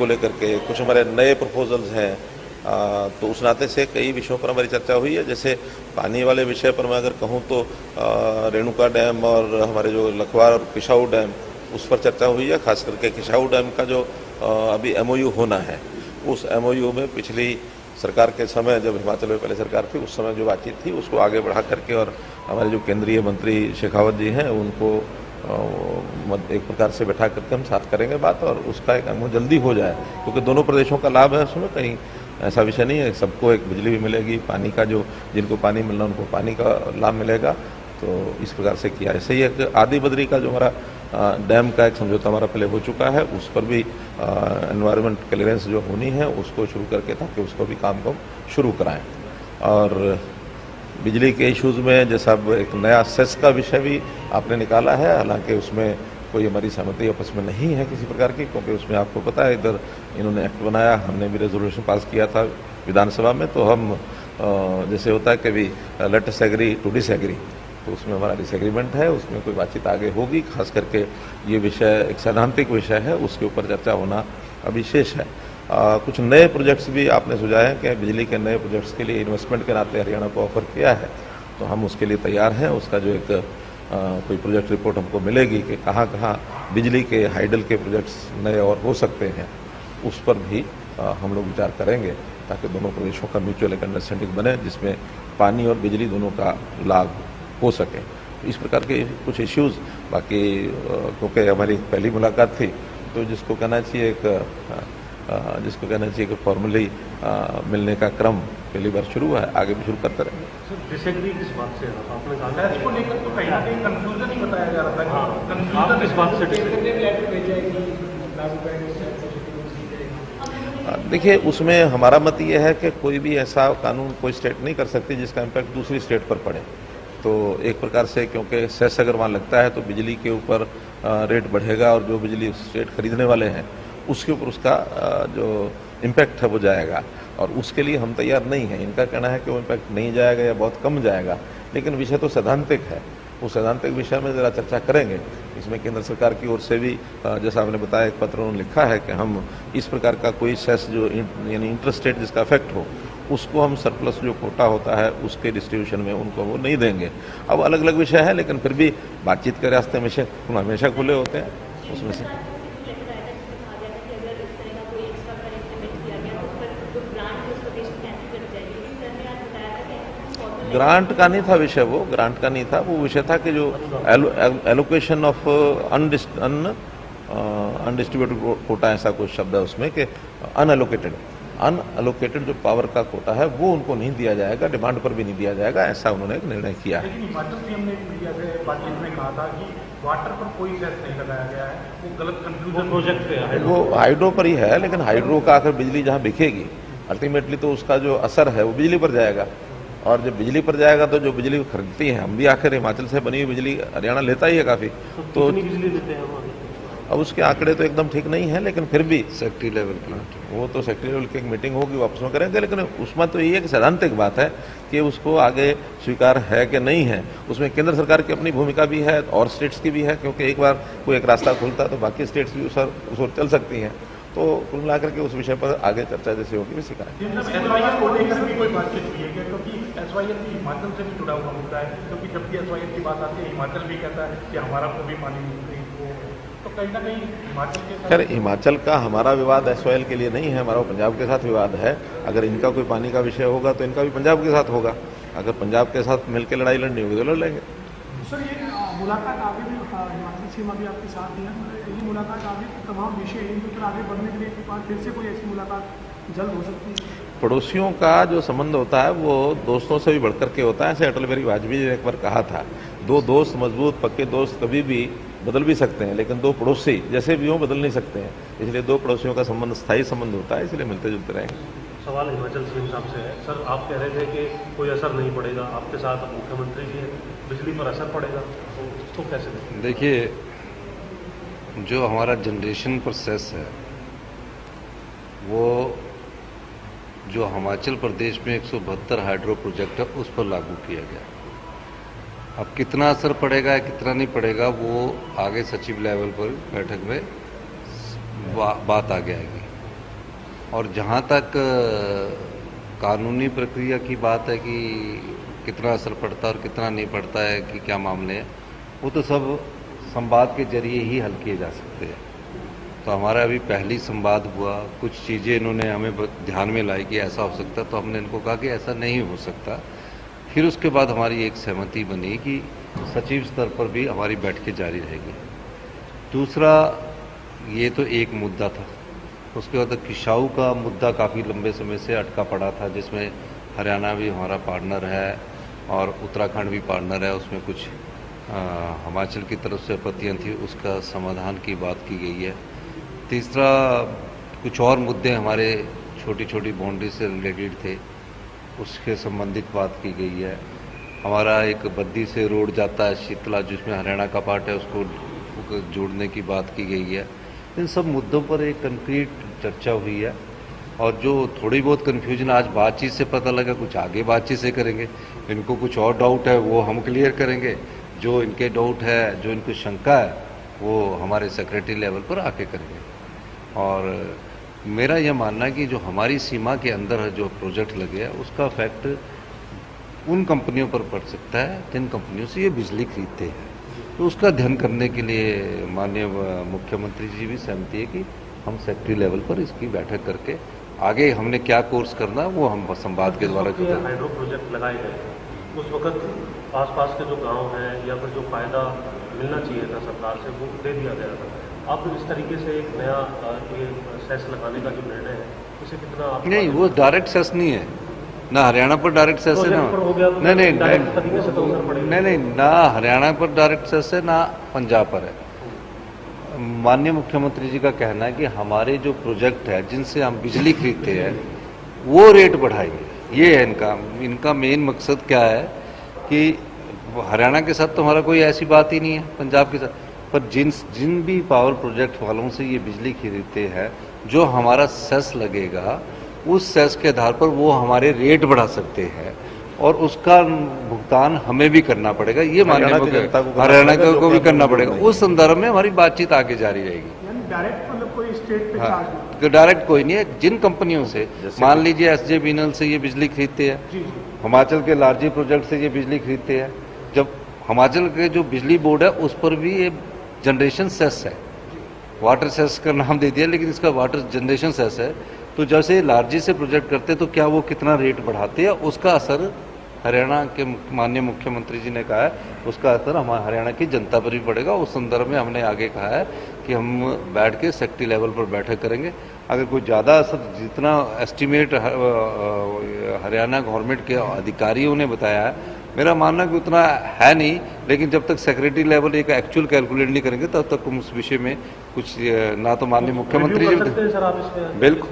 को लेकर के कुछ हमारे नए प्रपोजल्स हैं। तो उस नाते से कई विषयों पर हमारी चर्चा हुई है। जैसे पानी वाले विषय पर मैं अगर कहूँ तो रेणुका डैम और हमारे जो लखवार और किशाऊ डैम, उस पर चर्चा हुई है। खास करके किशाऊ डैम का जो अभी एमओयू होना है, उस एमओयू में पिछली सरकार के समय, जब हिमाचल में पहले सरकार थी, उस समय जो बातचीत थी उसको आगे बढ़ा करके, और हमारे जो केंद्रीय मंत्री शेखावत जी हैं उनको एक प्रकार से बैठा करके हम साथ करेंगे बात, और उसका एक एमओयू जल्दी हो जाए, क्योंकि दोनों प्रदेशों का लाभ है उसमें। कहीं ऐसा विषय नहीं है, सबको एक बिजली भी मिलेगी, पानी का जो जिनको पानी मिलना उनको पानी का लाभ मिलेगा। तो इस प्रकार से किया। ऐसे ही एक आदि बद्री का जो हमारा डैम का एक समझौता हमारा पहले हो चुका है, उस पर भी एनवायरनमेंट क्लियरेंस जो होनी है उसको शुरू करके, ताकि उसको भी काम को शुरू कराएं। और बिजली के इश्यूज़ में जैसा अब एक नया सेस का विषय भी आपने निकाला है, हालांकि उसमें कोई हमारी सहमति आपस में नहीं है किसी प्रकार की, क्योंकि उसमें आपको पता है इधर इन्होंने एक्ट बनाया, हमने भी रेजोल्यूशन पास किया था विधानसभा में। तो हम जैसे होता है कि भी let us agree to disagree, तो उसमें हमारा डिसएग्रीमेंट है, उसमें कोई बातचीत आगे होगी। खास करके ये विषय एक सैद्धांतिक विषय है, उसके ऊपर चर्चा होना अभी शेष है। कुछ नए प्रोजेक्ट्स भी आपने सुझाए हैं कि बिजली के नए प्रोजेक्ट्स के लिए इन्वेस्टमेंट के नाते हरियाणा को ऑफर किया है, तो हम उसके लिए तैयार हैं। उसका जो एक कोई प्रोजेक्ट रिपोर्ट हमको मिलेगी कि कहाँ कहाँ बिजली के हाइडल के प्रोजेक्ट्स नए और हो सकते हैं, उस पर भी हम लोग विचार करेंगे, ताकि दोनों प्रदेशों का म्यूचुअल अंडरस्टैंडिंग बने, जिसमें पानी और बिजली दोनों का लाभ हो सके। तो इस प्रकार के कुछ इश्यूज़, बाकी क्योंकि हमारी पहली मुलाकात थी, तो जिसको कहना चाहिए कि फॉर्मली मिलने का क्रम पहली बार शुरू हुआ है, आगे भी शुरू करते रहेंगे। डिसएग्री किस बात से आपने कहा? इसको लेकर तो कहीं ना कहीं कंफ्यूजन ही बताया जा रहा था। आप किस बात से डिसएग्री? देखिए, उसमें हमारा मत ये है कि कोई भी ऐसा कानून कोई स्टेट नहीं कर सकती जिसका इम्पैक्ट दूसरी स्टेट पर पड़े। तो एक प्रकार से, क्योंकि सेस अगर वहाँ लगता है तो बिजली के ऊपर रेट बढ़ेगा, और जो बिजली स्टेट खरीदने वाले हैं उसके ऊपर उसका जो इम्पैक्ट है वो जाएगा, और उसके लिए हम तैयार नहीं हैं। इनका कहना है कि वो इम्पैक्ट नहीं जाएगा या बहुत कम जाएगा, लेकिन विषय तो सैद्धांतिक है। उस सैद्धांतिक विषय में ज़रा चर्चा करेंगे। इसमें केंद्र सरकार की ओर से भी जैसा आपने बताया, एक पत्र उन्होंने लिखा है कि हम इस प्रकार का कोई सेस जो यानी इंटरस्टेट जिसका इफेक्ट हो, उसको हम सरप्लस जो कोटा होता है उसके डिस्ट्रीब्यूशन में उनको वो नहीं देंगे। अब अलग अलग विषय है, लेकिन फिर भी बातचीत के रास्ते हमेशा खुले होते हैं। उसमें से ग्रांट का नहीं था विषय, वो ग्रांट का नहीं था, वो विषय था कि जो एलोकेशन ऑफ अनडिस्ट्रीब्यूटेड कोटा, ऐसा कुछ शब्द है उसमें, कि अनएलोकेटेड जो पावर का कोटा है वो उनको नहीं दिया जाएगा, डिमांड पर भी नहीं दिया जाएगा, ऐसा उन्होंने एक निर्णय किया है। लेकिन हिमाचल सीएम ने मीडिया से बातचीत में कहा था कि वाटर पर कोई सेस नहीं लगाया गया है, वो गलत कंफ्यूजन प्रोजेक्ट है, वो हाइड्रो पर ही है, लेकिन हाइड्रो का आकर बिजली जहाँ बिकेगी अल्टीमेटली तो उसका जो असर है वो बिजली पर जाएगा, और जब बिजली पर जाएगा तो जो बिजली खरीदती है, हम भी आखिर हिमाचल से बनी हुई बिजली हरियाणा लेता ही है काफ़ी, तो बिजली देते हैं हम। अब उसके आंकड़े तो एकदम ठीक नहीं है, लेकिन फिर भी सेक्टरी लेवल प्लांट, वो तो सेक्टरी लेवल की एक मीटिंग होगी, वापस में करेंगे। लेकिन उसमें तो ये एक सैद्धांतिक बात है कि उसको आगे स्वीकार है कि नहीं है। उसमें केंद्र सरकार की अपनी भूमिका भी है और स्टेट्स की भी है, क्योंकि एक बार कोई एक रास्ता खुलता है तो बाकी स्टेट्स भी उस ओर चल सकती हैं। तो कुल मिलाकर के उस विषय पर आगे चर्चा जैसे होगी भी सिखाएं। एसवाईएल को लेकर भी कोई बातचीत हुई है क्या? क्योंकि एसवाईएल भी हिमाचल से भी जुड़ा हुआ मुद्दा है, क्योंकि जब भी एसवाईएल की बात आती है हिमाचल भी कहता है कि हमारा को भी पानी तो कहीं ना कहीं हिमाचल के साथ। खैर, हिमाचल का हमारा विवाद एसवाईएल के लिए नहीं है, हमारा पंजाब के साथ विवाद है। अगर इनका कोई पानी का विषय होगा तो इनका भी पंजाब के साथ होगा। अगर पंजाब के साथ मिलकर लड़ाई लड़नी होगी तो लड़ लेंगे। सर, ये मुलाकात आगे भी हिमाचल सीमा भी आपके साथ है, ये मुलाकात आगे तमाम विषय हैं जो फिर आगे बढ़ने के लिए एक बार फिर से कोई ऐसी मुलाकात जल्द हो सकती है। पड़ोसियों का जो संबंध होता है वो दोस्तों से भी बढ़कर के होता है। ऐसे अटल बिहारी वाजपेयी जी ने एक बार कहा था, दो दोस्त मजबूत पक्के दोस्त कभी भी बदल भी सकते हैं, लेकिन दो पड़ोसी जैसे भी हों बदल नहीं सकते हैं। इसलिए दो पड़ोसियों का संबंध स्थायी संबंध होता है, इसलिए मिलते जुलते रहेंगे। सवाल हिमाचल सीएम साहब से है। सर, आप कह रहे थे कि कोई असर नहीं पड़ेगा, आपके साथ मुख्यमंत्री जी हैं, बिजली पर असर पड़ेगा, तो उसको कैसे देखें? देखिए, जो हमारा जनरेशन प्रोसेस है वो जो हिमाचल प्रदेश में 172 हाइड्रो प्रोजेक्ट है उस पर लागू किया गया। अब कितना असर पड़ेगा कितना नहीं पड़ेगा वो आगे सचिव लेवल पर बैठक में बात आगे आएगी। और जहाँ तक कानूनी प्रक्रिया की बात है कि कितना असर पड़ता है और कितना नहीं पड़ता है कि क्या मामले हैं, वो तो सब संवाद के जरिए ही हल किए जा सकते हैं। तो हमारा अभी पहली संवाद हुआ, कुछ चीज़ें इन्होंने हमें ध्यान में लाई कि ऐसा हो सकता, तो हमने इनको कहा कि ऐसा नहीं हो सकता। फिर उसके बाद हमारी एक सहमति बनी कि सचिव स्तर पर भी हमारी बैठकें जारी रहेगी। दूसरा, ये तो एक मुद्दा था। उसके बाद किसाऊ का मुद्दा काफ़ी लंबे समय से अटका पड़ा था, जिसमें हरियाणा भी हमारा पार्टनर है और उत्तराखंड भी पार्टनर है। उसमें कुछ हिमाचल की तरफ से आपत्तियाँ थी, उसका समाधान की बात की गई है। तीसरा, कुछ और मुद्दे हमारे छोटी छोटी बाउंड्री से रिलेटेड थे, उसके संबंधित बात की गई है। हमारा एक बद्दी से रोड जाता है शीतला, जिसमें हरियाणा का पार्ट है, उसको जोड़ने की बात की गई है। इन सब मुद्दों पर एक कंक्रीट चर्चा हुई है और जो थोड़ी बहुत कन्फ्यूजन आज बातचीत से पता लगा, कुछ आगे बातचीत से करेंगे। इनको कुछ और डाउट है वो हम क्लियर करेंगे, जो इनके डाउट है, जो इनको शंका है, वो हमारे सेक्रेटरी लेवल पर आके करेंगे। और मेरा यह मानना है कि जो हमारी सीमा के अंदर जो प्रोजेक्ट लगे हैं, उसका इफेक्ट उन कंपनियों पर पड़ सकता है जिन कंपनियों से ये बिजली खरीदते हैं। तो उसका ध्यान करने के लिए माननीय मुख्यमंत्री जी भी सहमति है कि हम सेक्रेटरी लेवल पर इसकी बैठक करके आगे हमने क्या कोर्स करना वो हम संवाद के द्वारा करें। हाइड्रो प्रोजेक्ट लगाए गए उस वक्त आसपास के जो गांव हैं या फिर जो फायदा मिलना चाहिए था सरकार से, वो दे दिया गया था। अब इस तरीके से एक नया ये सेस लगाने का जो निर्णय है, उसे कितना आप नहीं, वो डायरेक्ट सेस नहीं है ना, हरियाणा पर डायरेक्ट सेस है ना, नहीं, ना हरियाणा पर डायरेक्ट सेस है ना पंजाब पर है। माननीय मुख्यमंत्री जी का कहना है कि हमारे जो प्रोजेक्ट है जिनसे हम बिजली खरीदते हैं वो रेट बढ़ाएंगे। ये है इनका मेन मकसद क्या है कि हरियाणा के साथ तो हमारा कोई ऐसी बात ही नहीं है, पंजाब के साथ, पर जिन भी पावर प्रोजेक्ट वालों से ये बिजली खरीदते हैं, जो हमारा सेस लगेगा उस सेस के आधार पर वो हमारे रेट बढ़ा सकते हैं और उसका भुगतान हमें भी करना पड़ेगा। ये माननीय हरियाणा को भी करना पड़ेगा। उस संदर्भ में हमारी बातचीत आगे जारी रहेगी। यानी डायरेक्ट मतलब कोई स्टेट पे हाँ, चार्ज नहीं? तो डायरेक्ट कोई नहीं है। जिन कंपनियों से मान लीजिए एसजे बीनल से ये बिजली खरीदते हैं, हिमाचल के लार्जी प्रोजेक्ट से ये बिजली खरीदते हैं, जब हिमाचल के जो बिजली बोर्ड है उस पर भी ये जनरेशन सेस है, वाटर सेस का नाम दे दिया लेकिन इसका वाटर जनरेशन सेस है। तो जैसे लार्जी से प्रोजेक्ट करते तो क्या वो कितना रेट बढ़ाते हैं, उसका असर हरियाणा के माननीय मुख्यमंत्री जी ने कहा है, उसका असर हमारे हरियाणा की जनता पर भी पड़ेगा। उस संदर्भ में हमने आगे कहा है कि हम बैठ के सेक्रेटरी लेवल पर बैठक करेंगे। अगर कोई ज़्यादा असर, जितना एस्टिमेट हरियाणा गवर्नमेंट के अधिकारियों ने बताया है, मेरा मानना कि उतना है नहीं, लेकिन जब तक सेक्रेटरी लेवल एक एक्चुअल कैलकुलेट नहीं करेंगे तब तक हम उस विषय में कुछ ना तो माननीय मुख्यमंत्री जी बिल्कुल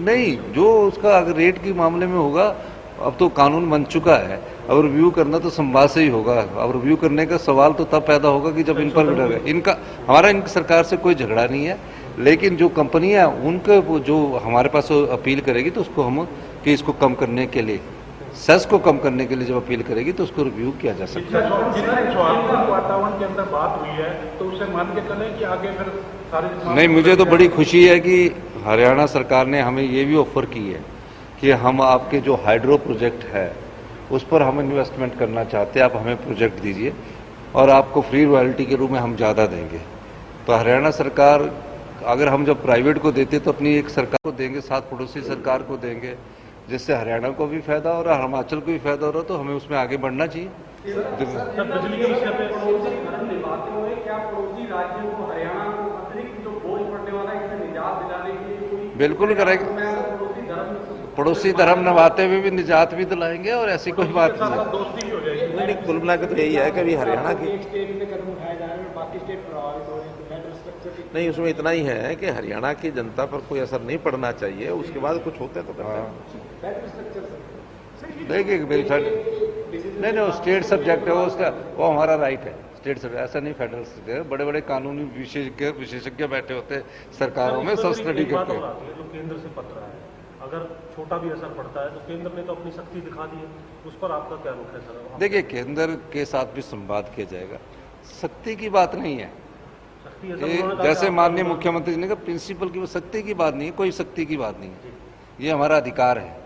नहीं, जो उसका अगर रेट के मामले में होगा, अब तो कानून बन चुका है, अब रिव्यू करना तो संवाद से ही होगा। अब रिव्यू करने का सवाल तो तब पैदा होगा कि जब इन पर हमारा इनकी सरकार से कोई झगड़ा नहीं है, लेकिन जो कंपनियां उनके जो हमारे पास अपील करेगी तो उसको हम कि इसको कम करने के लिए, सेस को कम करने के लिए जब अपील करेगी तो उसको रिव्यू किया जा सकता है। वातावरण के अंदर बात हुई है तो उसे मान के चलें कि आगे फिर सारे नहीं, मुझे तो बड़ी खुशी है कि हरियाणा सरकार ने हमें ये भी ऑफर की है कि हम आपके जो हाइड्रो प्रोजेक्ट है उस पर हम इन्वेस्टमेंट करना चाहते हैं, आप हमें प्रोजेक्ट दीजिए और आपको फ्री रॉयल्टी के रूप में हम ज़्यादा देंगे। तो हरियाणा सरकार, अगर हम जब प्राइवेट को देते तो अपनी एक सरकार को देंगे, साथ पड़ोसी सरकार को देंगे, जिससे हरियाणा को भी फायदा हो रहा है, हिमाचल को भी फायदा हो रहा है, तो हमें उसमें आगे बढ़ना चाहिए। बिजली के विषय पे निभाते हुए क्या पड़ोसी राज्यों को, हरियाणा को अतिरिक्त जो बोझ पड़ने वाला है, इससे निजात दिलाने के लिए कोई बिल्कुल करेंगे, पड़ोसी धर्म निभाते हुए भी निजात भी दिलाएंगे और ऐसी कोई बात नहीं है। दोस्ती भी हो जाएगी। नहीं, कुल मिला के तो यही है कि अभी हरियाणा की स्टेट में कदम उठाए जा रहे हैं, बाकी स्टेट प्रभावित हो रहे हैं, तो फेडरल स्ट्रक्चर नहीं, उसमें इतना ही है कि हरियाणा की जनता पर कोई असर नहीं पड़ना चाहिए, उसके बाद कुछ होते तो करते हैं। फेडरल स्ट्रक्चर देखिए नहीं, स्टेट सब्जेक्ट है वो, उसका वो हमारा राइट है, स्टेट सब्जेक्ट, ऐसा नहीं फेडरल सब्जेक्ट। बड़े बड़े कानूनी विशेषज्ञ बैठे होते हैं सरकारों में, सब स्टडी करते हैं। जो केंद्र से पत्र है, अगर छोटा भी असर पड़ता है तो केंद्र ने तो अपनी शक्ति दिखा दी है, उस पर आपका क्या रुख है सर? देखिए, केंद्र के साथ भी संवाद किया जाएगा, शक्ति की बात नहीं है, कि ऐसा ये उन्होंने कहा जैसे कि माननीय आपका मुख्यमंत्री जी ने कहा, प्रिंसिपल की वो सख्ती की बात नहीं है, कोई सख्ती की बात नहीं है, ये हमारा अधिकार है।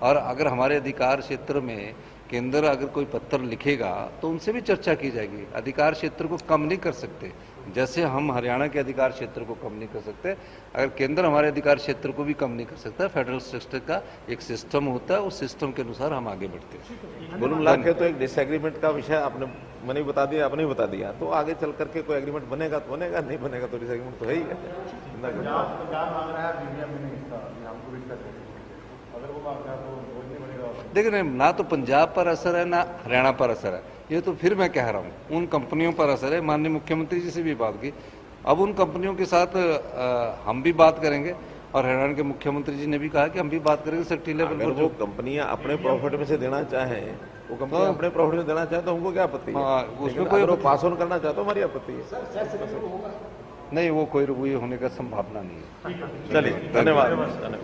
और अगर हमारे अधिकार क्षेत्र में केंद्र अगर कोई पत्र लिखेगा तो उनसे भी चर्चा की जाएगी। अधिकार क्षेत्र को कम नहीं कर सकते, जैसे हम हरियाणा के अधिकार क्षेत्र को कम नहीं कर सकते, अगर केंद्र हमारे अधिकार क्षेत्र को भी कम नहीं कर सकता। फेडरल सिस्टम का एक सिस्टम होता है, उस सिस्टम के अनुसार हम आगे बढ़ते हैं। कुल मिला के तो एक डिसएग्रीमेंट का विषय आपने मैंने बता दिया, आपने भी बता दिया, तो आगे चल करके कोई एग्रीमेंट बनेगा तो बनेगा, नहीं बनेगा तो डिसएग्रीमेंट तो है ही देखिए, ना तो पंजाब पर असर है ना हरियाणा पर असर है, ये तो फिर मैं कह रहा हूँ उन कंपनियों पर असर है। माननीय मुख्यमंत्री जी से भी बात की, अब उन कंपनियों के साथ हम भी बात करेंगे और हरियाणा के मुख्यमंत्री जी ने भी कहा कि हम भी बात करेंगे सेक्टरी लेवल अगर पर। वो कंपनियां अपने प्रॉफिट में से देना चाहें, वो कंपनी अपने प्रॉफिट में देना चाहे तो हमको क्या आपत्ति है? हाँ, उसमें लेकिन कोई अगर वो पास ऑन करना चाहते तो हमारी आपत्ति है। नहीं, वो कोई रुपये होने का संभावना नहीं है। चलिए, धन्यवाद।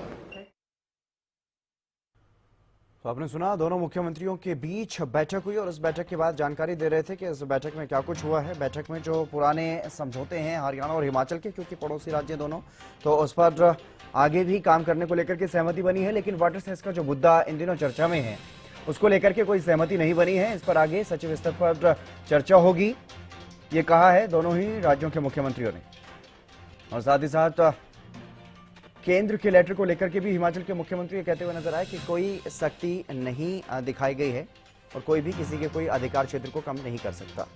तो आपने सुना, दोनों मुख्यमंत्रियों के बीच बैठक हुई और इस बैठक के बाद जानकारी दे रहे थे कि इस बैठक में क्या कुछ हुआ है। बैठक में जो पुराने समझौते हैं हरियाणा और हिमाचल के, क्योंकि पड़ोसी राज्य दोनों, तो उस पर आगे भी काम करने को लेकर के सहमति बनी है। लेकिन वाटर सेस का जो मुद्दा इन दिनों चर्चा में है, उसको लेकर के कोई सहमति नहीं बनी है। इस पर आगे सचिव स्तर पर चर्चा होगी, ये कहा है दोनों ही राज्यों के मुख्यमंत्रियों ने। और साथ ही साथ केंद्र के लेटर को लेकर के भी हिमाचल के मुख्यमंत्री कहते हुए नजर आए कि कोई सख्ती नहीं दिखाई गई है और कोई भी किसी के कोई अधिकार क्षेत्र को कम नहीं कर सकता।